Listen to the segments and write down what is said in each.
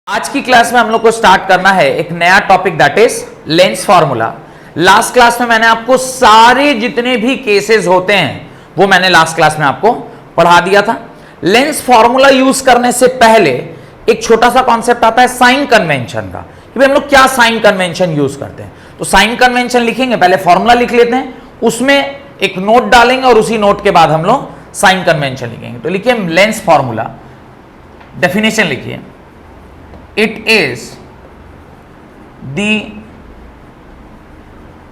आज की क्लास में हम लोग को स्टार्ट करना है एक नया topic that is lens formula. Last class में मैंने आपको सारे जितने भी केसेस होते हैं वो मैंने लास्ट क्लास में आपको पढ़ा दिया था। लेंस फार्मूला यूज करने से पहले एक छोटा सा कॉन्सेप्ट आता है साइन कन्वेंशन का कि भाई हम लोग क्या साइन कन्वेंशन यूज करते हैं। तो साइन कन्वेंशन लिखेंगे, पहले फॉर्मूला लिख लेते हैं, उसमें एक नोट डालेंगे और उसी नोट के बाद हम लोग साइन कन्वेंशन लिखेंगे। तो लिखिए लेंस फार्मूला, डेफिनेशन लिखिए, it is the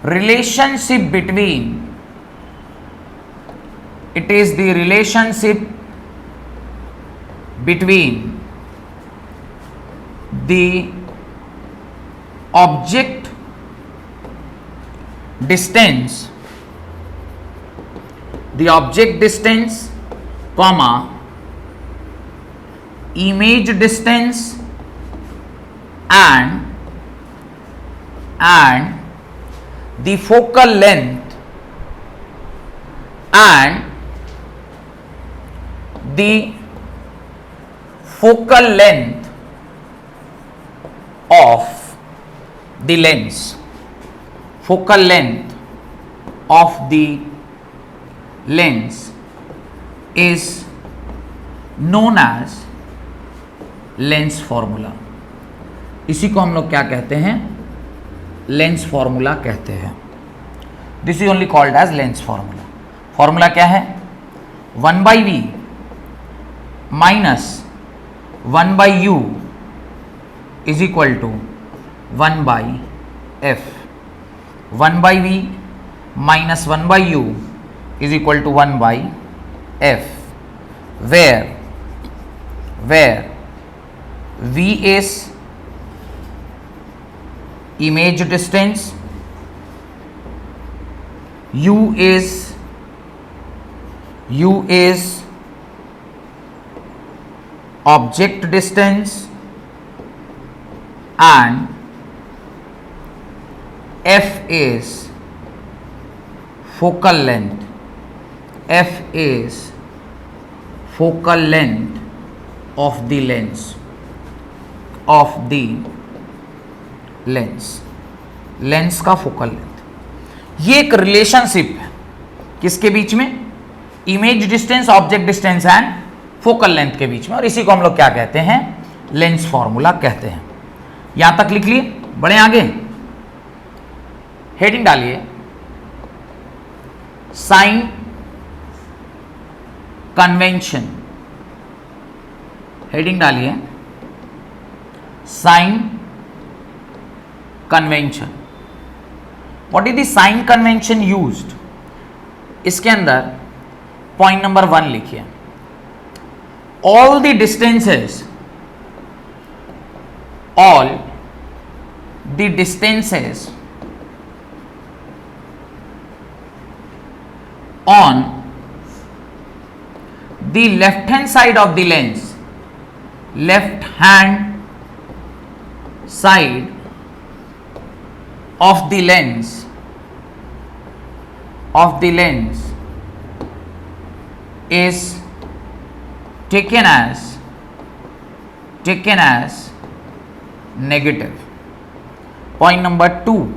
relationship between the object distance comma image distance and the focal length of the lens. Focal length of the lens is known as lens formula. इसी को हम लोग क्या कहते हैं? Lens formula कहते हैं। This is only called as lens formula. Formula क्या है? 1/v minus 1/u is equal to 1/f। 1/v minus 1/u is equal to 1/f, where v is image distance, u is object distance and f is focal length. F is focal length of the lens. Lens का focal length. ये एक relationship है किसके बीच में? Image distance, object distance and focal length के बीच में, और इसी को हम लोग क्या कहते हैं? लेंस फॉर्मूला कहते हैं। यहां तक लिख लिए, बढ़े आगे। हेडिंग डालिए साइन कन्वेंशन। हेडिंग डालिए sign convention. What is the sign convention used? इसके अंदर पॉइंट नंबर 1 लिखिए, all the distances on the left hand side of the lens, left hand side of the lens is taken as negative. Point number 2,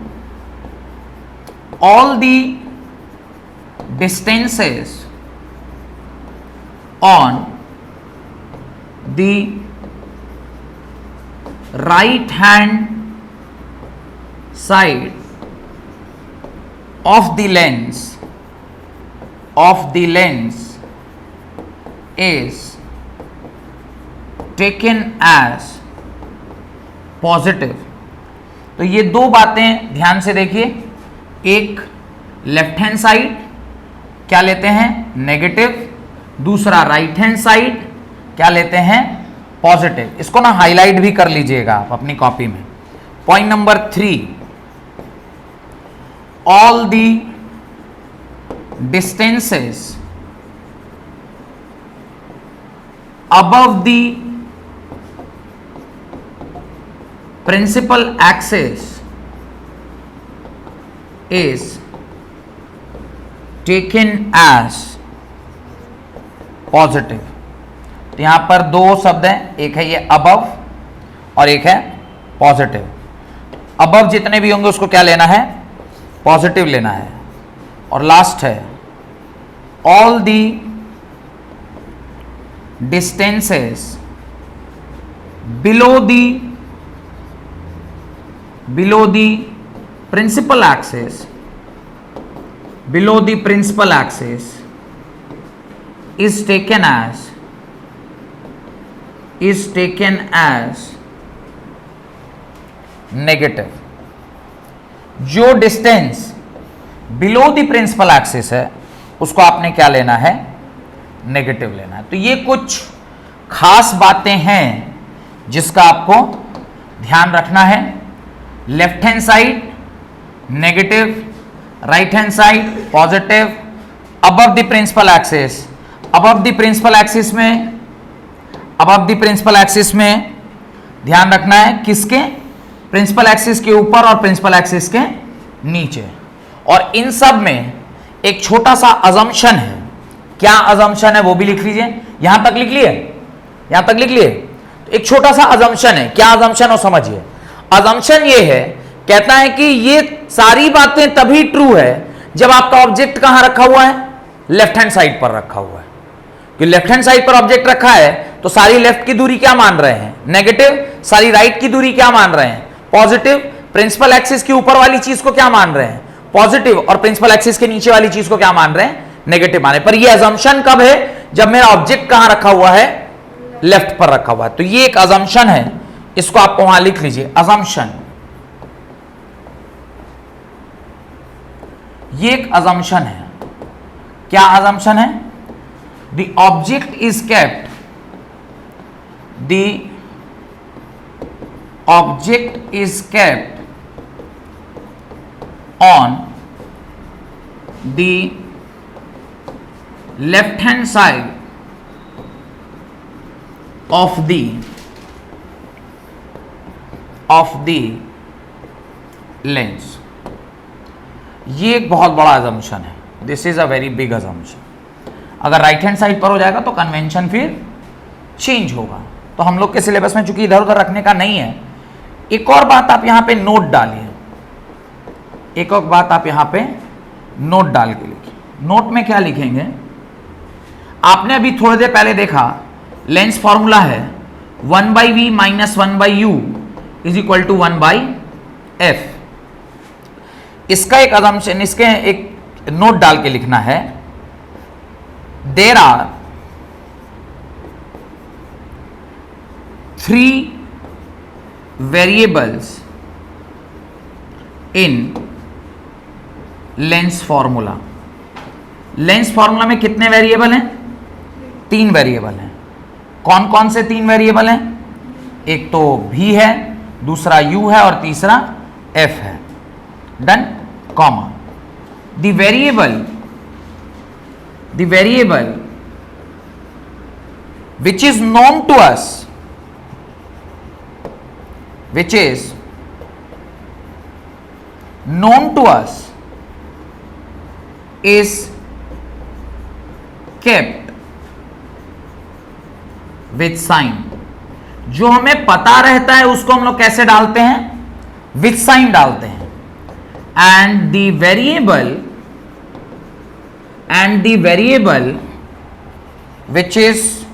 all the distances on the right hand side of the lens is taken as positive. तो ये दो बातें ध्यान से देखिए, एक left hand side क्या लेते हैं? नेगेटिव। दूसरा राइट हैंड साइड क्या लेते हैं? पॉजिटिव। इसको ना हाईलाइट भी कर लीजिएगा आप अपनी कॉपी में। Point number 3, all the distances above the principal axis is taken as positive. तो यहां पर दो शब्द हैं, एक है ये अबव और एक है पॉजिटिव। अबव जितने भी होंगे उसको क्या लेना है, पॉजिटिव लेना है। और लास्ट है all the distances below the principal axis, below the principal axis is taken as negative। जो distance below the principal axis है उसको आपने क्या लेना है, नेगेटिव लेना है। तो ये कुछ खास बातें हैं जिसका आपको ध्यान रखना है। Left hand side negative, right hand side positive, above the principal axis. Above the principal axis में ध्यान रखना है किसके, प्रिंसिपल एक्सिस के ऊपर और प्रिंसिपल एक्सिस के नीचे। और इन सब में एक छोटा सा अजम्पशन है। क्या अजम्पशन है वो भी लिख लीजिए। यहां तक लिख लिए, यहां तक लिख लिए। तो एक छोटा सा अजम्पशन है। क्या अजम्पशन हो समझिए। अजम्पशन ये है, कहता है कि ये सारी बातें तभी ट्रू है जब आपका ऑब्जेक्ट कहां रखा हुआ है, लेफ्ट हैंड साइड पर रखा हुआ है। कि लेफ्ट हैंड साइड पर ऑब्जेक्ट रखा है तो सारी लेफ्ट की दूरी क्या मान रहे हैं, नेगेटिव। सारी राइट की दूरी क्या मान रहे हैं, पॉजिटिव। प्रिंसिपल एक्सिस के ऊपर वाली चीज को क्या मान रहे हैं, पॉजिटिव। और प्रिंसिपल एक्सिस के नीचे वाली चीज को क्या मान रहे हैं, नेगेटिव माने। पर ये अजम्पशन कब है, जब मेरा ऑब्जेक्ट कहां रखा हुआ है, लेफ्ट पर रखा हुआ है। तो ये एक अजम्पशन है, इसको आपको वहां लिख लीजिए, अजम्पशन। ये एक अजम्पशन है। क्या अजम्पशन है, the object is kept, the object is kept on the left hand side of the lens। ये एक बहुत बड़ा assumption है। This is a very big assumption। अगर राइट हैंड साइड पर हो जाएगा तो कन्वेंशन फिर चेंज होगा। तो हम लोग के सिलेबस में चूंकि इधर उधर रखने का नहीं है। एक और बात आप यहां पे नोट डालिए, एक और बात आप यहां पे नोट डाल के लिखिए। नोट में क्या लिखेंगे, आपने अभी थोड़ी देर पहले देखा लेंस फॉर्मूला है 1/v minus 1/u is equal to 1/f। इसका एक अजम्पशन, इसके एक नोट डाल के लिखना है, there are 3 variables in lens formula. Lens formula में कितने वेरिएबल हैं, 3 वेरिएबल हैं। कौन कौन से 3 वेरिएबल हैं, एक तो v है, दूसरा u है और तीसरा f है। Done, comma. The variable which is known to us, which is known to us is kept with sign। जो हमें पता रहता है उसको हम लोग कैसे डालते हैं, with sign डालते हैं। and the variable which is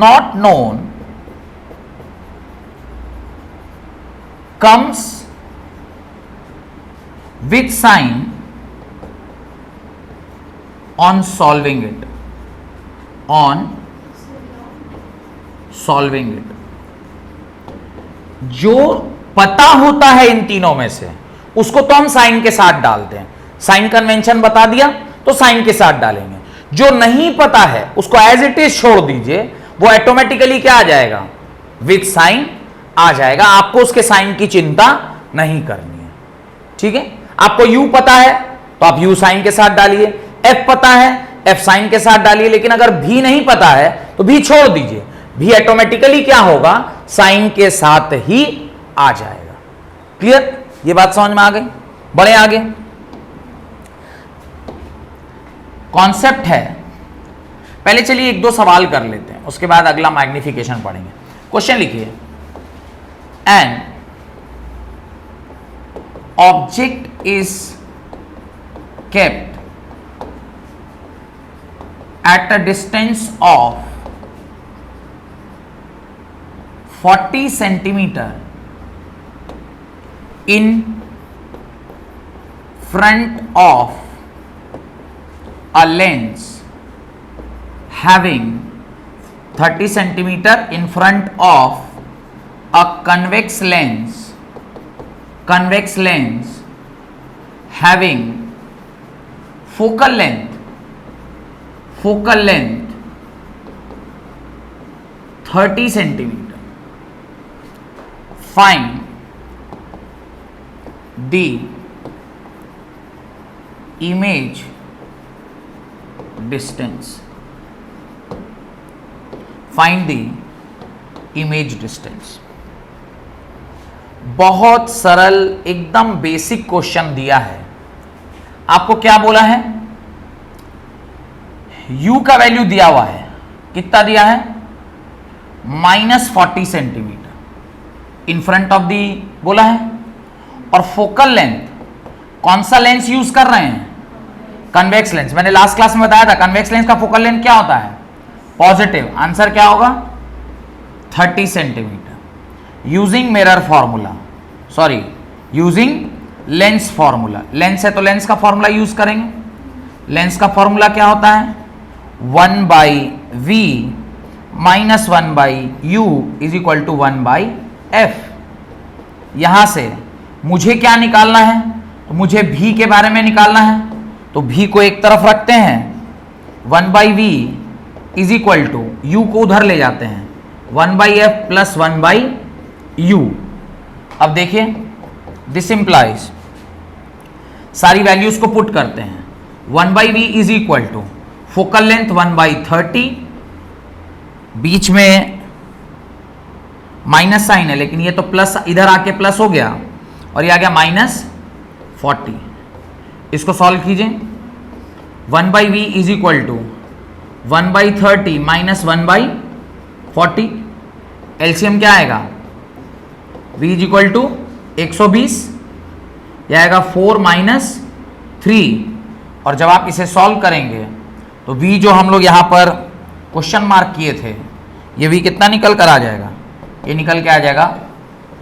not known comes with sign on solving it, जो पता होता है इन तीनों में से उसको तो हम साइन के साथ डालते हैं। साइन कन्वेंशन बता दिया तो साइन के साथ डालेंगे। जो नहीं पता है उसको एज इट इज छोड़ दीजिए, वो ऑटोमेटिकली क्या आ जाएगा, विथ साइन आ जाएगा। आपको उसके साइन की चिंता नहीं करनी है, ठीक है। आपको u पता है तो आप u साइन के साथ डालिए, f पता है f साइन के साथ डालिए। लेकिन अगर v नहीं पता है तो v छोड़ दीजिए, v ऑटोमेटिकली क्या होगा, साइन के साथ ही आ जाएगा। क्लियर, ये बात समझ में आ गई। बड़े आगे कॉन्सेप्ट है। पहले चलिए 1-2 सवाल कर लेते हैं, उसके बाद अगला मैग्निफिकेशन पढ़ेंगे। क्वेश्चन लिखिए, an object is kept at a distance of 40 centimeter in front of a lens having 30 centimeter in front of a convex lens having focal length 30 centimeter. Find the image distance. Find the image distance. बहुत सरल, एकदम basic question दिया है। आपको क्या बोला है? u का वैल्यू दिया हुआ है, कितना दिया है? -40 centimetre in front of the बोला है, और फोकल लेंथ, कौन सा लेंस यूज कर रहे हैं? Convex lens. मैंने लास्ट क्लास में बताया था कन्वेक्स लेंस का फोकल लेंथ क्या होता है? पॉजिटिव। आंसर क्या होगा? 30 centimetre. Using mirror formula, sorry using lens formula. Lens है तो लेंस का फॉर्मूला यूज करेंगे। लेंस का फॉर्मूला क्या होता है? 1/v - 1/u is equal to 1/f। यहां से मुझे क्या निकालना है? तो मुझे v के बारे में निकालना है, तो v को एक तरफ रखते हैं, 1/v is equal to u को उधर ले जाते हैं, 1/f प्लस 1/u। अब देखिए, दिस इंप्लाइज, सारी वैल्यूज को पुट करते हैं, 1/v is equal to focal length 1/30, बीच में माइनस साइन है लेकिन ये तो प्लस, इधर आके प्लस हो गया और ये आ गया -40। इसको सॉल्व कीजिए, 1/v is equal to 1/30 - 1/40। LCM क्या आएगा? v इज इक्वल टू 120, यह आएगा 4 - 3। और जब आप इसे सॉल्व करेंगे तो v जो हम लोग यहां पर क्वेश्चन मार्क किए थे, ये v कितना निकल कर आ जाएगा? ये निकल के आ जाएगा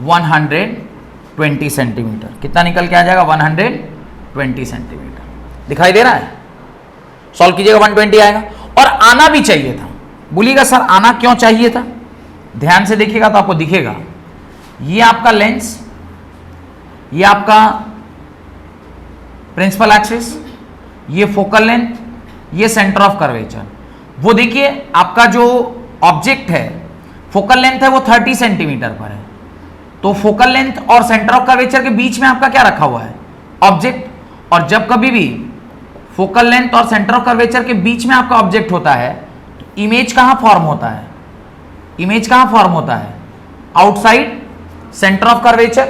120 सेंटीमीटर। कितना निकल के आ जाएगा? 120 सेंटीमीटर। दिखाई दे रहा है? सॉल्व कीजिएगा, 120 आएगा। और आना भी चाहिए था। बोलिएगा सर आना क्यों चाहिए था? ध्यान से देखिएगा तो आपको दिखेगा, ये आपका लेंस, ये आपका प्रिंसिपल एक्सिस, ये फोकल लेंथ, ये सेंटर ऑफ कर्वेचर। वो देखिए आपका जो ऑब्जेक्ट है, फोकल लेंथ है वो 30 सेंटीमीटर पर है, तो फोकल लेंथ और सेंटर ऑफ कर्वेचर के बीच में आपका क्या रखा हुआ है? ऑब्जेक्ट। और जब कभी भी फोकल लेंथ और सेंटर ऑफ कर्वेचर के बीच में आपका ऑब्जेक्ट होता है तो इमेज कहां फॉर्म होता है? इमेज कहां फॉर्म होता है? Outside centre of curvature.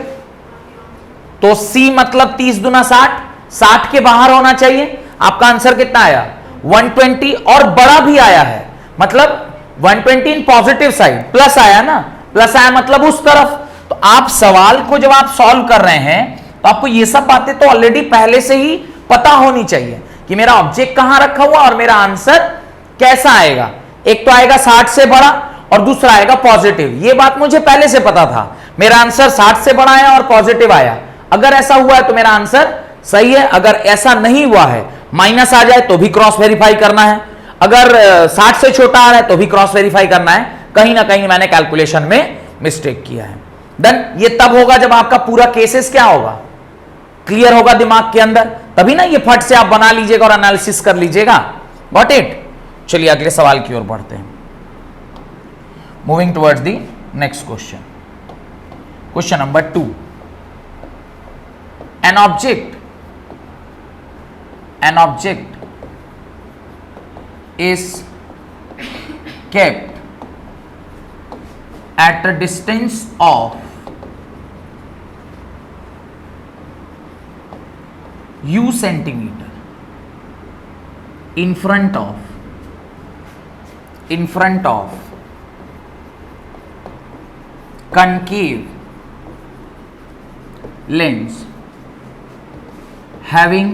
तो C मतलब 30 दूना 60, 60 के बाहर होना चाहिए। आपका आंसर कितना आया? 120, और बड़ा भी आया है, मतलब 120 इन पॉजिटिव साइड, प्लस आया ना, प्लस आया मतलब उस तरफ। तो आप सवाल को जब आप सॉल्व कर रहे हैं तो आपको ये सब बातें तो ऑलरेडी पहले से ही पता होनी चाहिए कि मेरा ऑब्जेक्ट कहां रखा हुआ और मेरा आंसर कैसा आएगा। एक तो आएगा 60 से बड़ा और दूसरा आएगा पॉजिटिव। ये बात मुझे पहले से पता था, मेरा आंसर 60 से बड़ा आया और पॉजिटिव आया। अगर ऐसा हुआ है तो मेरा आंसर सही है, अगर ऐसा नहीं हुआ है, माइनस आ जाए तो भी क्रॉस वेरीफाई करना है, अगर 60 से छोटा आ रहा है तो भी क्रॉस वेरीफाई करना है। कहीं ना कहीं मैंने कैलकुलेशन में मिस्टेक किया है। देन ये तब होगा जब आपका पूरा केसेस क्या होगा? क्लियर होगा दिमाग के अंदर, तभी ना ये फट से आप बना लीजिएगा और एनालिसिस कर लीजिएगा। Got it? चलिए अगले सवाल की ओर बढ़ते हैं। Moving towards the next question, question number 2। an object is kept at a distance of u centimeter in front of concave lens having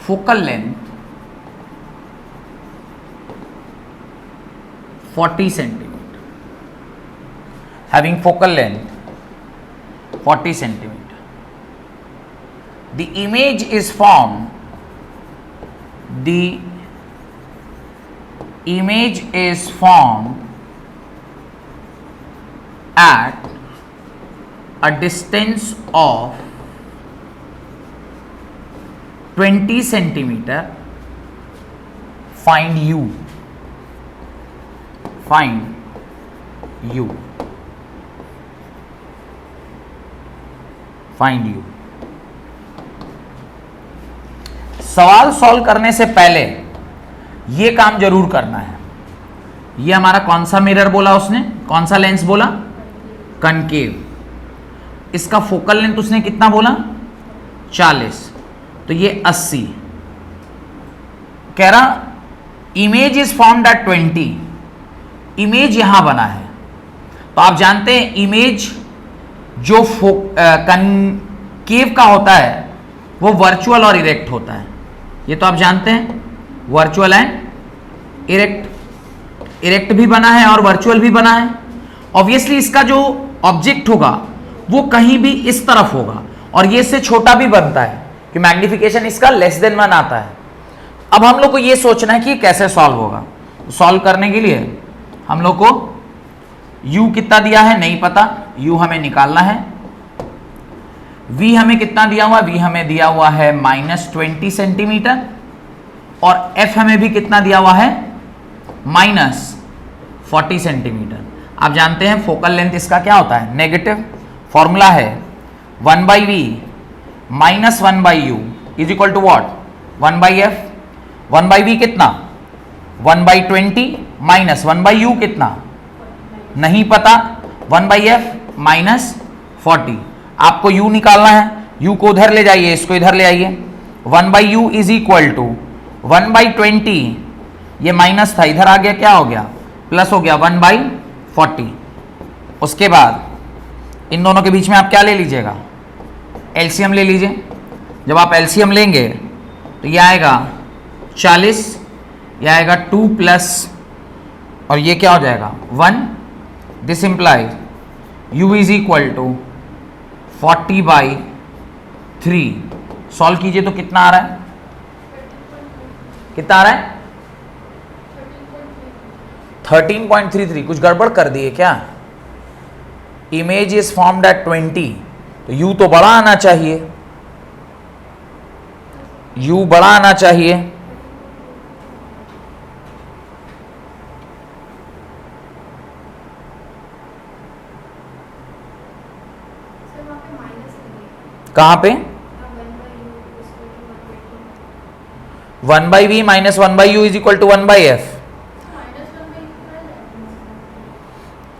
focal length 40 centimeter, having focal length 40 centimeter. The image is formed, the image is formed at a distance of 20 centimeter. Find u. Find u. Find u. सवाल solve करने से पहले ये काम जरूर करना है। ये हमारा कौन सा मिरर बोला उसने, कौन सा लेंस बोला, कनकेव। इसका फोकल लेंथ उसने कितना बोला, 40, तो ये 80। कह रहा image is formed at 20, image यहां बना है। तो आप जानते हैं इमेज जो कनकेव का होता है वो वर्चुअल और इरेक्ट होता है, ये तो आप जानते हैं, वर्चुअल एंड इरेक्ट। इरेक्ट भी बना है और वर्चुअल भी बना है। ऑब्वियसली इसका जो ऑब्जेक्ट होगा वो कहीं भी इस तरफ होगा और ये इससे छोटा भी बनता है कि मैग्निफिकेशन इसका लेस देन 1 आता है। अब हम लोग को ये सोचना है कि कैसे सॉल्व होगा। सॉल्व करने के लिए हम लोग को u कितना दिया है नहीं पता, u हमें निकालना है। v हमें कितना दिया हुआ, v हमें दिया हुआ है -20 सेंटीमीटर और f हमें भी कितना दिया हुआ है -40 सेंटीमीटर। आप जानते हैं फोकल लेंथ इसका क्या होता है, नेगेटिव। फॉर्मूला है 1/v - 1/u is equal to what, 1/f। 1/v कितना, 1/20 माइनस 1/u कितना नहीं पता, 1/f -40। आपको u निकालना है, u को उधर ले जाइए, इसको इधर ले आइए। 1/u इज इक्वल टू 1/20, ये माइनस था, इधर आ गया, क्या हो गया, प्लस हो गया, 1/40। उसके बाद इन दोनों के बीच में आप क्या ले लीजिएगा, एलसीएम ले लीजिए। जब आप एलसीएम लेंगे तो ये आएगा 40, ये आएगा 2 प्लस और ये क्या हो जाएगा 1। This implies u is equal to 40/3। Solve कीजिए तो कितना आ रहा है, कितना आ रहा है 13.33। कुछ गड़बड़ कर दिए क्या, इमेज इज फॉर्म्ड एट 20, तो u तो बड़ा आना चाहिए, u बड़ा आना चाहिए। कहां पे 1/v - 1/u is equal to 1/f।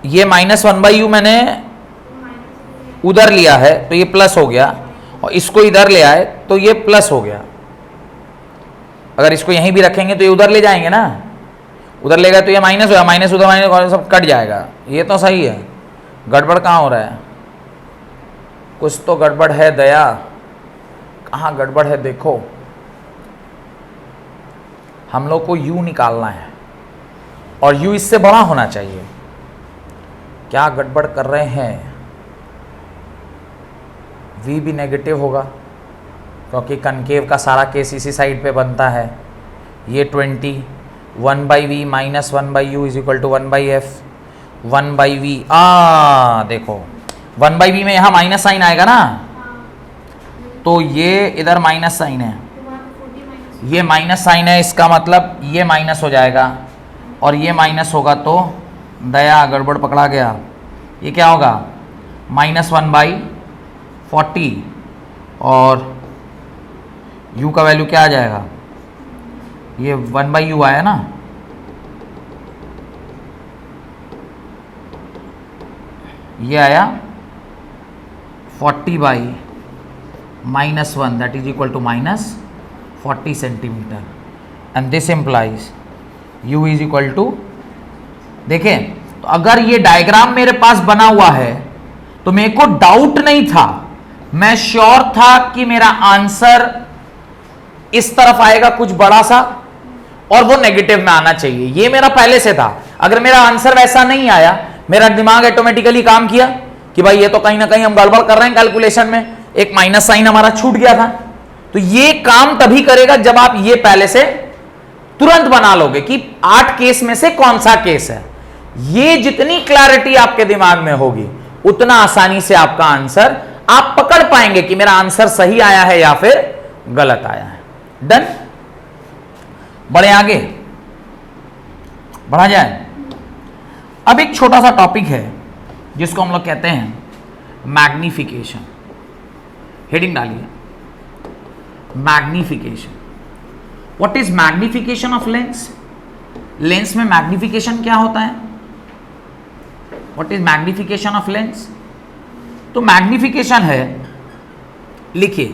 ये -1/u मैंने उधर लिया है तो ये प्लस हो गया और इसको इधर ले आए तो ये प्लस हो गया। अगर इसको यहीं भी रखेंगे तो ये उधर ले जाएंगे ना, उधर ले गए तो ये माइनस होगा, माइनस उधर माइनस सब कट जाएगा। ये तो सही है, गड़बड़ कहाँ हो रहा है, कुछ तो गड़बड़ है दया, कहाँ गड़बड़ है देखो। हम लोग को u निकालना है और u इससे बड़ा होना चाहिए। क्या गड़बड़ कर रहे हैं, v भी नेगेटिव होगा क्योंकि कनकेव का सारा केस इसी साइड पे बनता है। ये 20, 1/v - 1/u is equal to 1/f। 1/v देखो 1/v में यहाँ माइनस साइन आएगा ना, तो ये इधर माइनस साइन है, ये माइनस साइन है, इसका मतलब ये माइनस हो जाएगा और ये माइनस होगा तो दया गड़बड़ पकड़ा गया। ये क्या होगा -1/40 और u का वैल्यू क्या आ जाएगा, ये 1/u आया ना, ये आया 40/-1 that is equal to -40 centimetre and this implies u is equal to, देखें तो अगर ये डायग्राम मेरे पास बना हुआ है तो मेरे को डाउट नहीं था, मैं श्योर था कि मेरा आंसर इस तरफ आएगा कुछ बड़ा सा और वो नेगेटिव में आना चाहिए, ये मेरा पहले से था। अगर मेरा आंसर वैसा नहीं आया, मेरा दिमाग ऑटोमेटिकली काम किया कि भाई ये तो कहीं ना कहीं हम गड़बड़ कर रहे हैं कैलकुलेशन में, एक माइनस साइन हमारा छूट गया था। तो ये काम तभी करेगा जब आप ये पहले से तुरंत बना लोगे कि 8 केस में से कौन सा केस है। ये जितनी क्लैरिटी आपके दिमाग में होगी उतना आसानी से आपका आंसर आप पकड़ पाएंगे कि मेरा आंसर सही आया है या फिर गलत आया है। डन, बढ़े आगे, बढ़ा जाए। अब एक छोटा सा टॉपिक है जिसको हम लोग कहते हैं मैग्निफिकेशन। हेडिंग डालिए, magnification. What is magnification of lens? Lens में मैग्निफिकेशन क्या होता है? What is magnification of lens? तो मैग्निफिकेशन है, लिखिए,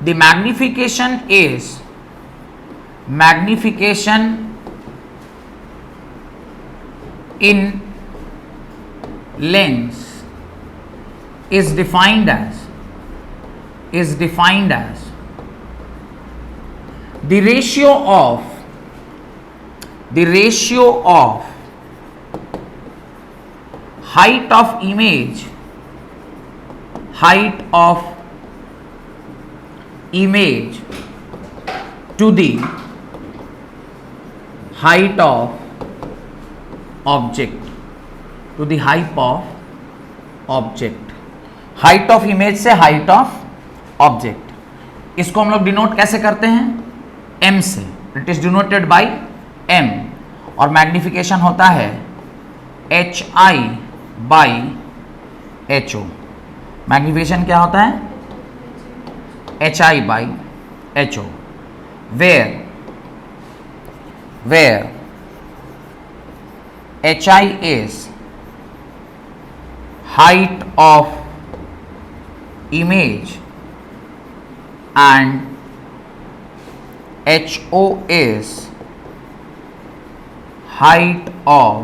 the magnification is magnification in lens is defined as the ratio of height of image to the height of object, to the height of object. Height of image से height of object. इसको हम लोग denote कैसे करते हैं? m से। It is denoted by m और magnification होता है hi बाई ho। मैग्निफिकेशन क्या होता है? hi by ho, where hi is height of image and ho is height of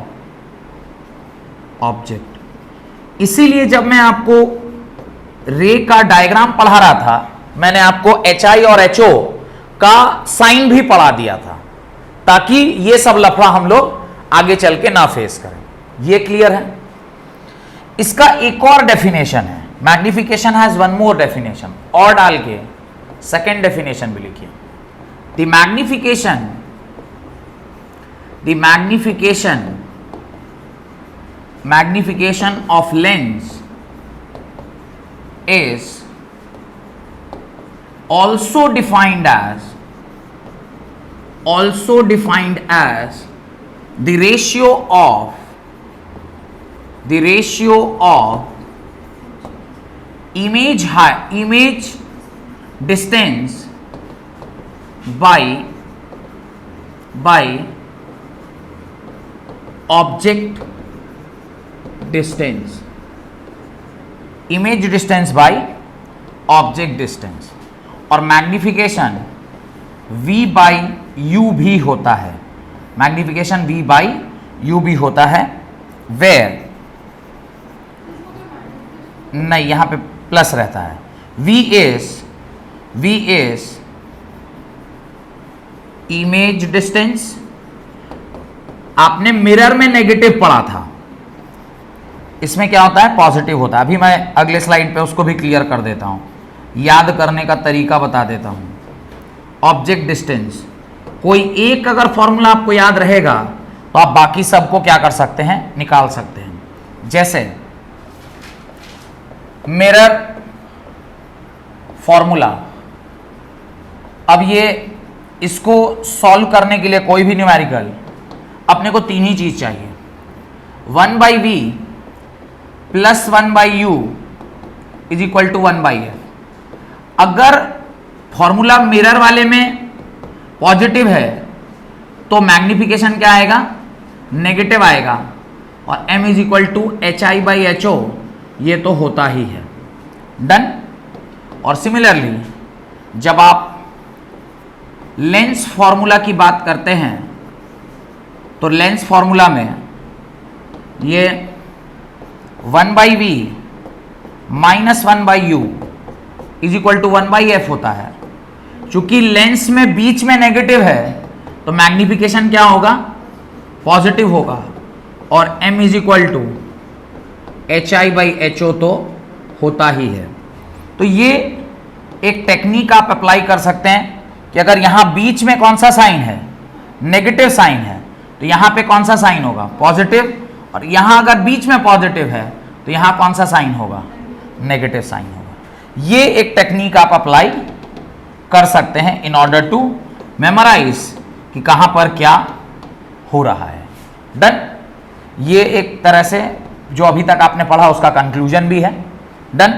object. इसीलिए जब मैं आपको रे का डायग्राम पढ़ा रहा था, मैंने आपको hi और ho का साइन भी पढ़ा दिया था ताकि ये सब लफड़ा हम लोग आगे चल के ना फेस करें। ये क्लियर है? इसका एक और डेफिनेशन है, magnification has one more definition, और डाल के सेकेंड डेफिनेशन भी लिखिए। The magnification of lens is also defined as the ratio of image distance by object distance, image distance by object distance। और मैग्निफिकेशन v बाई u भी होता है, magnification v by u भी होता है। Where नहीं, यहां पे प्लस रहता है। v is image distance. आपने मिरर में नेगेटिव पढ़ा था, इसमें क्या होता है? पॉजिटिव होता है। अभी मैं अगले स्लाइड पे उसको भी क्लियर कर देता हूं, याद करने का तरीका बता देता हूं। ऑब्जेक्ट डिस्टेंस, कोई एक अगर फॉर्मूला आपको याद रहेगा तो आप बाकी सबको क्या कर सकते हैं? निकाल सकते हैं। जैसे मिरर फॉर्मूला, अब ये इसको सॉल्व करने के लिए कोई भी न्यूमेरिकल अपने को तीन ही चीज चाहिए, 1/v plus 1/u is equal to 1/f। अगर फॉर्मूला मिरर वाले में पॉजिटिव है तो मैग्निफिकेशन क्या आएगा? नेगेटिव आएगा, और m is equal to hi/ho, ये तो होता ही है। डन। और सिमिलरली जब आप लेंस फॉर्मूला की बात करते हैं तो लेंस फॉर्मूला में ये 1/v minus 1/u is equal to 1/f होता है। चूंकि लेंस में बीच में नेगेटिव है तो मैग्निफिकेशन क्या होगा, पॉजिटिव होगा, और m is equal to HI/HO तो होता ही है। तो ये एक टेक्निक आप अप्लाई कर सकते हैं कि अगर यहां बीच में कौन सा साइन है, नेगेटिव साइन है, तो यहां पे कौन सा साइन होगा, पॉजिटिव, और यहां अगर बीच में पॉजिटिव है तो यहां कौन सा साइन होगा, नेगेटिव साइन होगा। ये एक टेक्निक आप अप्लाई कर सकते हैं इन ऑर्डर टू मेमोराइज कि कहां पर क्या हो रहा है। डन। ये एक तरह से जो अभी तक आपने पढ़ा उसका कंक्लूजन भी है। डन।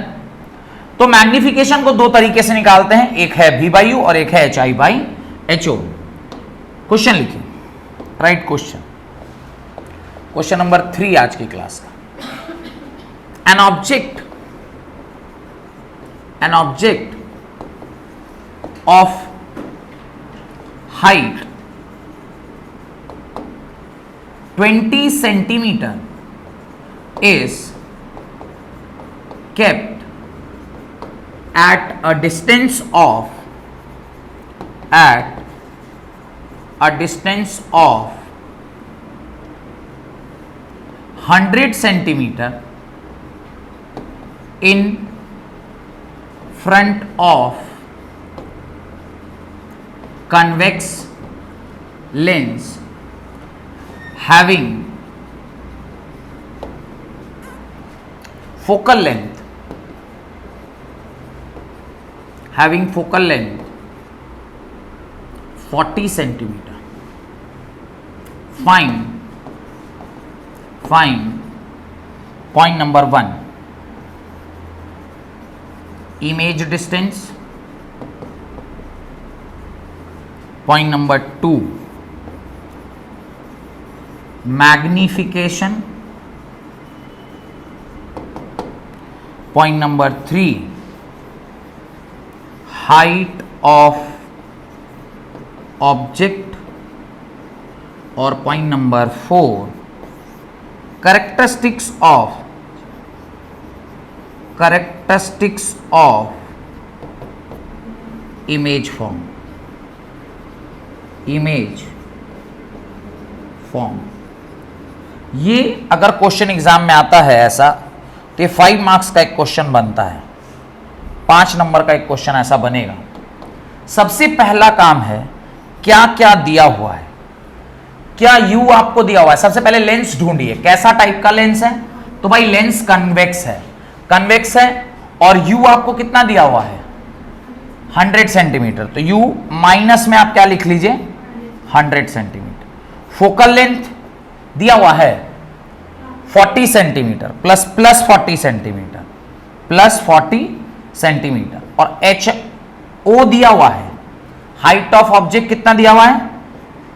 तो मैग्निफिकेशन को दो तरीके से निकालते हैं, एक है v/u और एक है HI/HO। क्वेश्चन लिखिए, राइट क्वेश्चन, क्वेश्चन नंबर 3 आज की क्लास का। an object of height 20 centimeter is kept at a distance of 100 centimeter in front of convex lens having focal length 40 centimeter. Find point number 1 image distance, point number 2 magnification, point number 3 height of object, और point number 4 characteristics of image form। ये अगर question exam में आता है ऐसा तो ये 5 marks का एक क्वेश्चन बनता है, 5 नंबर का एक क्वेश्चन ऐसा बनेगा। सबसे पहला काम है क्या क्या दिया हुआ है, क्या यू आपको दिया हुआ है। सबसे पहले लेंस ढूंढिए, कैसा टाइप का लेंस है, तो भाई लेंस कन्वेक्स है, और यू आपको कितना दिया हुआ है 100 सेंटीमीटर, तो यू माइनस में आप क्या लिख लीजिए 100 सेंटीमीटर। फोकल लेंथ दिया हुआ है 40 centimetre plus 40 centimetre plus 40 centimetre, और HO दिया हुआ है, हाइट ऑफ ऑब्जेक्ट कितना दिया हुआ है,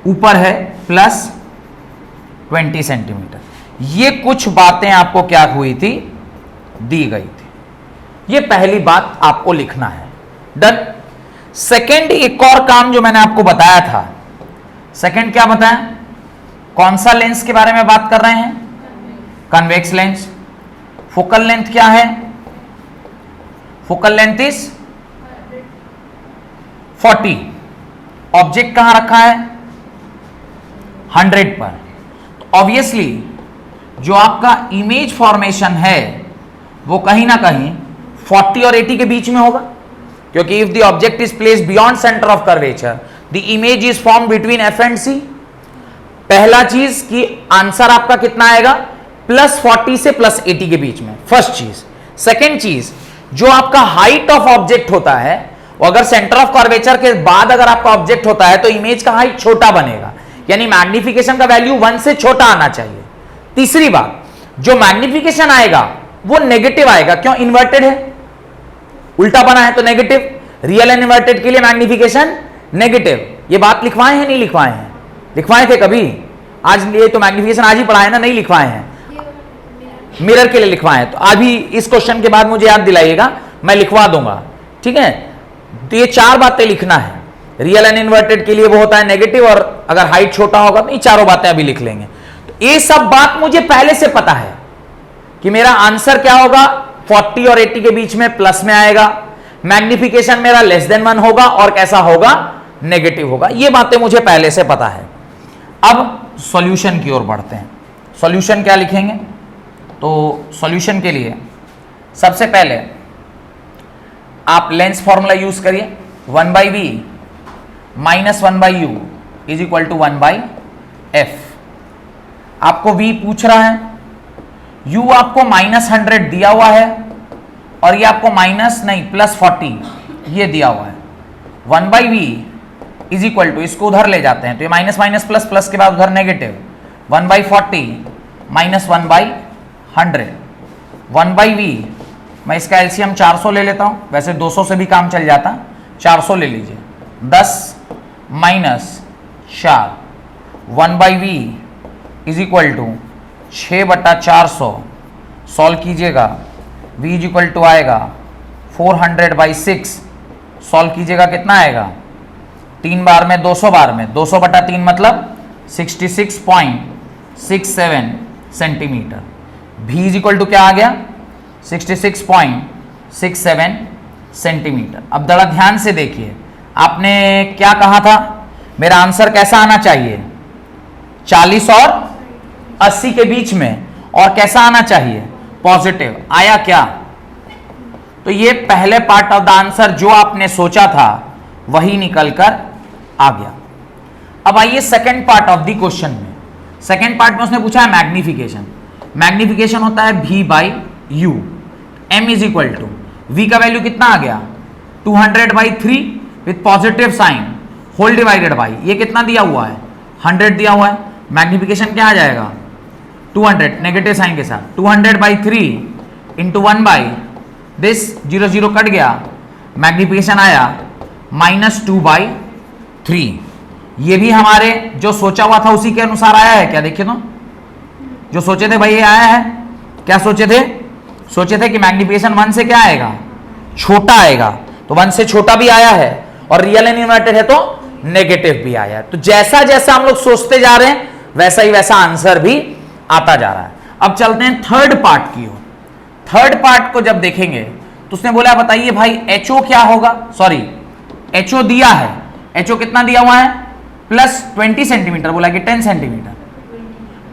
ऊपर है प्लस 20 सेंटीमीटर। ये कुछ बातें आपको क्या हुई थी, दी गई थी। ये पहली बात आपको लिखना है। डन। सेकंड एक और काम जो मैंने आपको बताया था, सेकंड क्या बताया, कौन सा लेंस के बारे में बात कर रहे हैं, कन्वेक्स लेंस। फोकल लेंथ क्या है, फोकल लेंथ इज 40, ऑब्जेक्ट कहां रखा है 100 पर। ऑब्वियसली जो आपका इमेज फॉर्मेशन है वो कहीं ना कहीं 40 और 80 के बीच में होगा, क्योंकि if the object is placed beyond centre of curvature the image is form between F and C। पहला चीज कि आंसर आपका कितना आएगा, +40 से +80 के बीच में, फर्स्ट चीज। सेकेंड चीज, जो आपका हाइट ऑफ ऑब्जेक्ट होता है वो अगर सेंटर ऑफ कर्वेचर के बाद अगर आपका ऑब्जेक्ट होता है तो इमेज का हाइट छोटा बनेगा, यानी मैग्निफिकेशन का वैल्यू 1 से छोटा आना चाहिए। तीसरी बात, जो मैग्निफिकेशन आएगा वो नेगेटिव आएगा, क्यों, इन्वर्टेड है, उल्टा बना है तो नेगेटिव। रियल एंड इन्वर्टेड के लिए मैग्निफिकेशन नेगेटिव। ये बात लिखवाए हैं नहीं लिखवाए हैं, लिखवाए थे कभी, आज ये तो मैग्निफिकेशन आज ही पढ़ाए ना, नहीं लिखवाए हैं, मिरर के लिए लिखवाए हैं। तो अभी इस क्वेश्चन के बाद मुझे याद दिलाइएगा, मैं लिखवा दूंगा, ठीक है। तो ये 4 बातें लिखना है, रियल एंड इन्वर्टेड के लिए वो होता है नेगेटिव, और अगर हाइट छोटा होगा तो ये चारों बातें अभी लिख लेंगे। तो ये सब बात मुझे पहले से पता है कि मेरा आंसर क्या होगा, 40 और 80 के बीच में प्लस में आएगा, मैग्निफिकेशन मेरा लेस देन 1 होगा और कैसा होगा, नेगेटिव होगा। ये बातें मुझे पहले से पता है। अब सॉल्यूशन की ओर बढ़ते हैं। सॉल्यूशन क्या लिखेंगे, तो सॉल्यूशन के लिए सबसे पहले आप लेंस फॉर्मूला यूज करिए, 1/v minus 1/u is equal to 1/f। आपको v पूछ रहा है, u आपको -100 दिया हुआ है और ये आपको +40 ये दिया हुआ है। 1/v इज इक्वल टू, इसको उधर ले जाते हैं तो ये माइनस माइनस प्लस, प्लस के बाद उधर नेगेटिव, 1/40 माइनस 1/100। 1/v मैं इसका एलसीएम 400 ले लेता हूं, वैसे 200 से भी काम चल जाता, 400 ले लीजिए, 10 minus 4, 1/v is equal to 6/400। Solve कीजिएगा, v इज इक्वल टू आएगा 400/6। सॉल्व कीजिएगा कितना आएगा, 3 बार में 200 बार में 200/3 मतलब 66.67 centimetre. v is equal to क्या आ गया, 66.67 सेंटीमीटर। अब जरा ध्यान से देखिए, आपने क्या कहा था, मेरा आंसर कैसा आना चाहिए, 40 और 80 के बीच में, और कैसा आना चाहिए, पॉजिटिव। आया क्या, तो ये पहले पार्ट ऑफ द आंसर जो आपने सोचा था वही निकलकर आ गया। अब आइए second part of the question में। सेकंड पार्ट में उसने पूछा है मैग्निफिकेशन। मैग्निफिकेशन होता है v/u। m is equal to, v का वैल्यू कितना आ गया, 200/3 with positive sign whole divided by, ये कितना दिया हुआ है, 100 दिया हुआ है। मैग्निफिकेशन क्या आ जाएगा, 200 नेगेटिव साइन के साथ, 200/3 इंटू 1/, दिस 0 0 कट गया, मैग्निफिकेशन आया -2/3। ये भी हमारे जो सोचा हुआ था उसी के अनुसार आया है क्या, देखिए तो, जो सोचे थे भाई ये आया है, क्या सोचे थे, सोचे थे कि मैग्निफिकेशन 1 से क्या आएगा, छोटा आएगा, तो 1 से छोटा भी आया है, और रियल एंड इन्वर्टेड है तो नेगेटिव भी आया है। तो जैसा जैसा हम लोग सोचते जा रहे हैं वैसा ही वैसा आंसर भी आता जा रहा है। अब चलते हैं थर्ड पार्ट की ओर। थर्ड पार्ट को जब देखेंगे तो उसने बोला बताइए भाई HO क्या होगा, सॉरी HO दिया है, HO कितना दिया हुआ है, +20 सेंटीमीटर, बोला कि 10 सेंटीमीटर,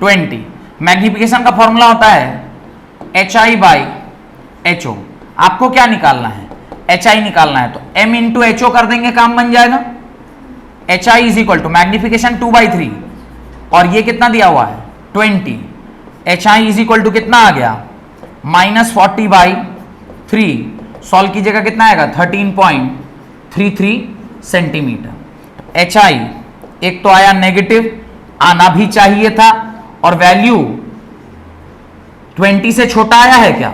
20। मैग्निफिकेशन का फॉर्मूला होता है HI/HO। आपको क्या निकालना है, HI निकालना है, तो m इंटू HO कर देंगे, काम बन जाएगा। HI is equal to magnification 2/3 और ये कितना दिया हुआ है, 20। HI इज इक्वल टू कितना आ गया, -40/3। सॉल्व कीजिएगा कितना आएगा, 13.33 सेंटीमीटर। HI एक तो आया नेगेटिव, आना भी चाहिए था, और वैल्यू 20 से छोटा आया है क्या,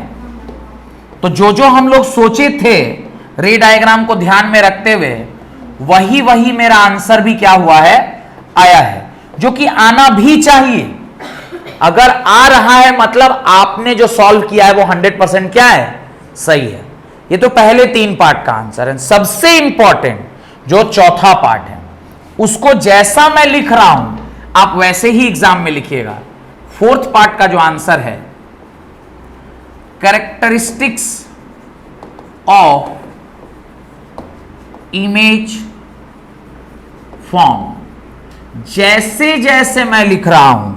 तो जो हम लोग सोचे थे रे डायग्राम को ध्यान में रखते हुए वही वही मेरा आंसर भी क्या हुआ है, आया है, जो कि आना भी चाहिए। अगर आ रहा है मतलब आपने जो सॉल्व किया है वो 100% क्या है, सही है। ये तो पहले 3 पार्ट का आंसर है। सबसे इंपॉर्टेंट जो चौथा पार्ट है उसको जैसा मैं लिख रहा हूं आप वैसे ही एग्जाम में लिखिएगा। फोर्थ पार्ट का जो आंसर है, कैरेक्टरिस्टिक्स ऑफ इमेज फॉर्म, जैसे जैसे मैं लिख रहा हूं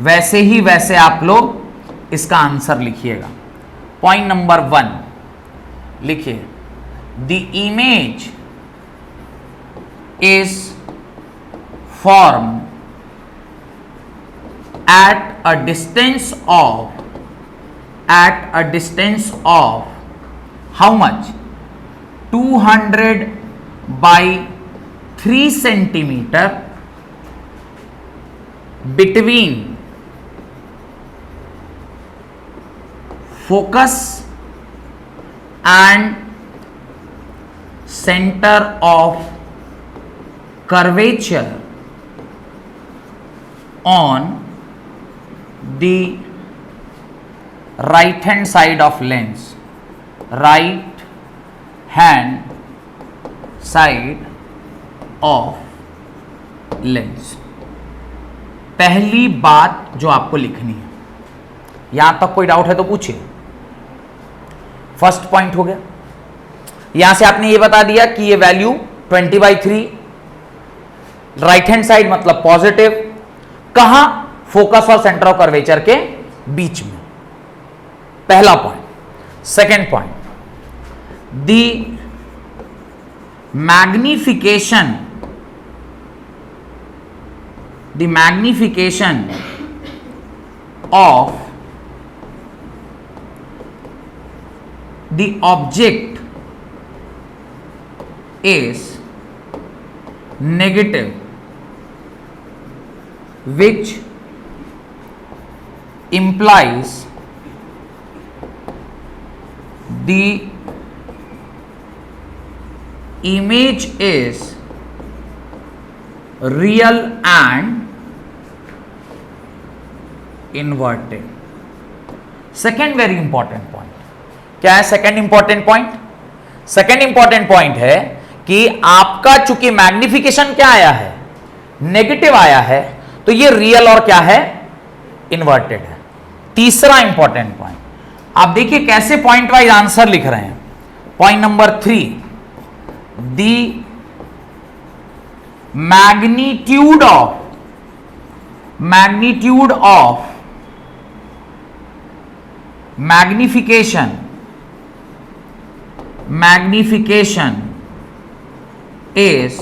वैसे ही वैसे आप लोग इसका आंसर लिखिएगा। पॉइंट नंबर 1 लिखिए, the image is form at a distance of how much, 200/3 centimeter between focus and center of curvature on the right hand side of lens, right hand side of lens। पहली बात जो आपको लिखनी है, यहां तक कोई डाउट है तो पूछिए। फर्स्ट पॉइंट हो गया। यहां से आपने ये बता दिया कि ये वैल्यू 20/3, राइट हैंड साइड मतलब पॉजिटिव, कहां? फोकस और सेंटर ऑफ कर्वेचर के बीच में, पहला point. Second point, the magnification of the object is negative, which implies the image is real and inverted. Second very important point क्या है? Second important point, second important point है कि आपका चूंकि magnification क्या आया है? नेगेटिव आया है, तो ये रियल और क्या है? इन्वर्टेड है। तीसरा इंपॉर्टेंट पॉइंट, आप देखिए कैसे पॉइंट वाइज आंसर लिख रहे हैं। Point number 3, the magnitude of magnification is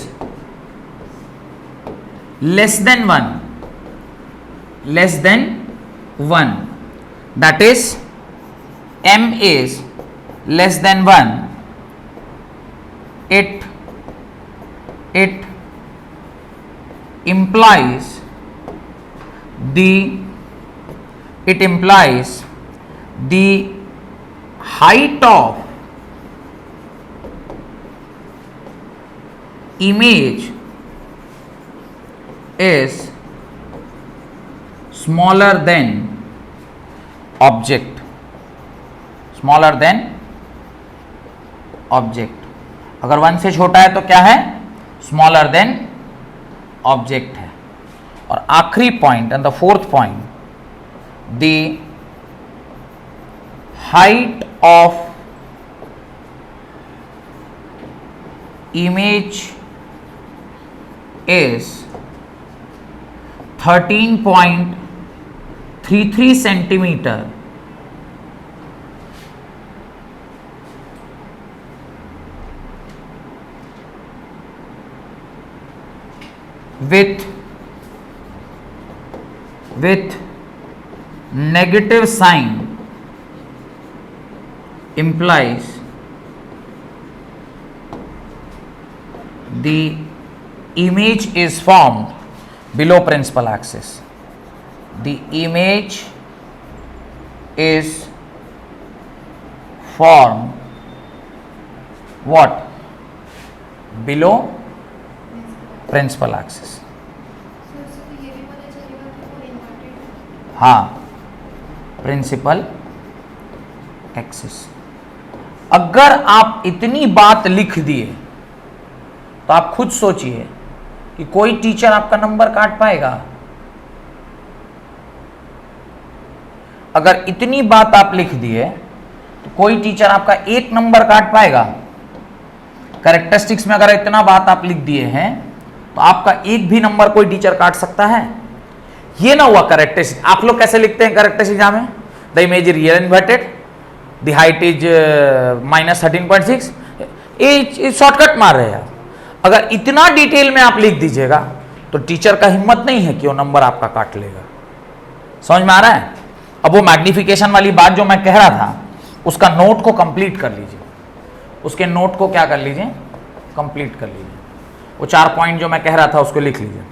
less than 1, that is m is less than 1, it implies the height of image is smaller than object, अगर 1 से छोटा है तो क्या है? स्मॉलर देन ऑब्जेक्ट है। और आखिरी point and the fourth point, the height of image is 13.33 centimeter with negative sign implies the image is formed below principal axis. The image is formed what? Below principal axis. हाँ, principal axis. अगर आप इतनी बात लिख दिए तो आप खुद सोचिए कि कोई टीचर आपका नंबर काट पाएगा? अगर इतनी बात आप लिख दिए तो कोई टीचर आपका एक नंबर काट पाएगा? कैरेक्टरिस्टिक्स में अगर इतना बात आप लिख दिए हैं तो आपका एक भी नंबर कोई टीचर काट सकता है? ये ना हुआ कैरेक्टरिस्टिक्स। आप लोग कैसे लिखते हैं कैरेक्टरिस्टिक्स एग्जाम में? The image is real inverted, the height is -13.6। ये शॉर्टकट मार रहे हैं। अगर इतना डिटेल में आप लिख दीजिएगा तो टीचर का हिम्मत नहीं है कि वो नंबर आपका काट लेगा। समझ में आ रहा है? अब वो मैग्निफिकेशन वाली बात जो मैं कह रहा था उसका नोट को कंप्लीट कर लीजिए, उसके नोट को क्या कर लीजिए? कंप्लीट कर लीजिए। वो 4 पॉइंट जो मैं कह रहा था उसको लिख लीजिए।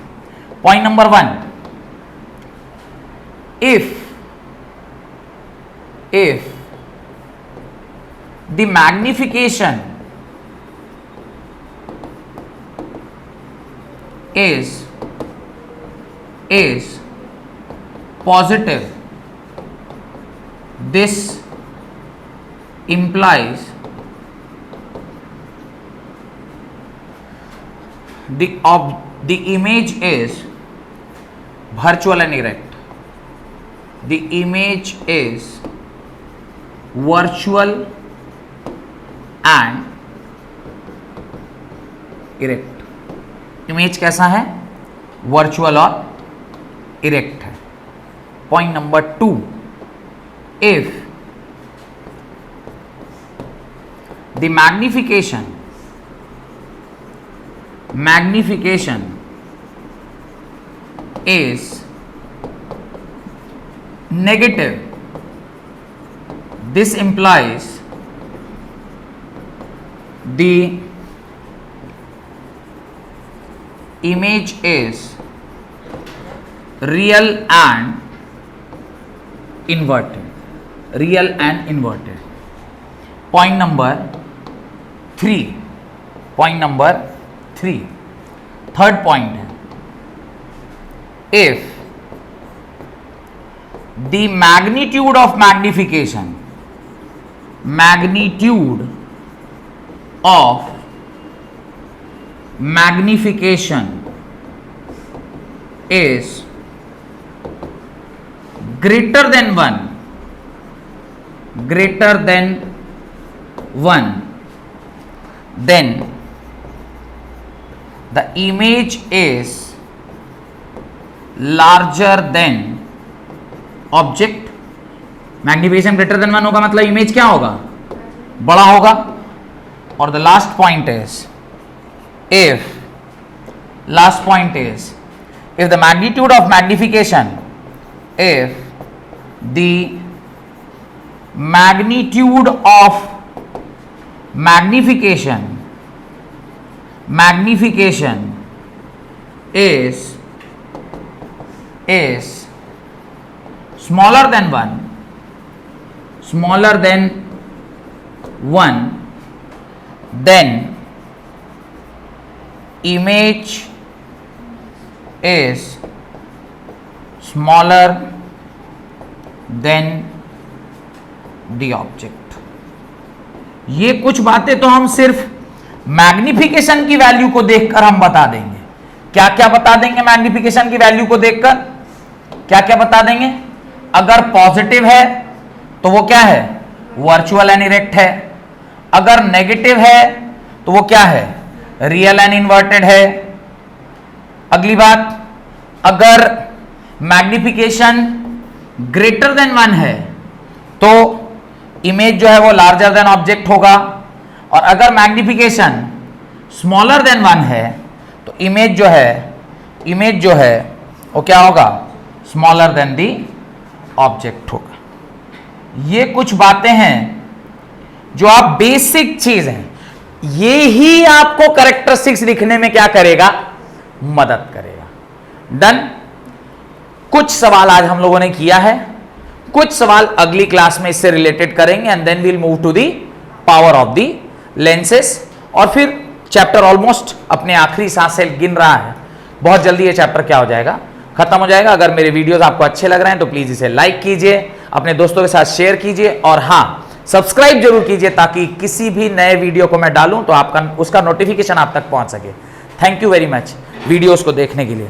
Point number 1, if the magnification is positive, this implies the image is virtual and erect. The image is virtual and erect. Image कैसा है? वर्चुअल और इरेक्ट है. Point number 2, if the magnification is negative, this implies the image is real and inverted. Point number 3. Third point है, if the magnitude of magnification is greater than 1, then the image is larger than object. Magnification greater than 1 होगा मतलब image क्या होगा? बड़ा होगा. और the last point is if the magnitude of magnification is smaller than 1, then image is smaller than the object. ये कुछ बातें तो हम सिर्फ मैग्निफिकेशन की वैल्यू को देखकर हम बता देंगे. क्या क्या बता देंगे? मैग्निफिकेशन की वैल्यू को देखकर क्या क्या बता देंगे? अगर पॉजिटिव है तो वो क्या है? वर्चुअल एंड इरेक्ट है. अगर नेगेटिव है तो वो क्या है? रियल एंड इन्वर्टेड है. अगली बात, अगर मैग्निफिकेशन ग्रेटर देन 1 है तो इमेज जो है वो लार्जर देन ऑब्जेक्ट होगा. और अगर मैग्निफिकेशन स्मॉलर देन 1 है तो इमेज जो है वो क्या होगा? स्मॉलर देन दी ऑब्जेक्ट होगा. ये कुछ बातें हैं जो आप बेसिक चीज हैं, ये ही आपको कैरेक्टरिस्टिक्स लिखने में क्या करेगा? मदद करेगा. डन. कुछ सवाल आज हम लोगों ने किया है, कुछ सवाल अगली क्लास में इससे रिलेटेड करेंगे and then we'll move to the power of the lenses. और फिर चैप्टर ऑलमोस्ट अपने आखिरी सांस से गिन रहा है. बहुत जल्दी ये चैप्टर क्या हो जाएगा? खत्म हो जाएगा. अगर मेरे वीडियोस आपको अच्छे लग रहे हैं तो प्लीज इसे लाइक कीजिए, अपने दोस्तों के साथ शेयर कीजिए और हाँ, सब्सक्राइब जरूर कीजिए ताकि किसी भी नए वीडियो को मैं डालूं तो आपका उसका नोटिफिकेशन आप तक पहुंच सके. Thank you very much videos को देखने के लिए.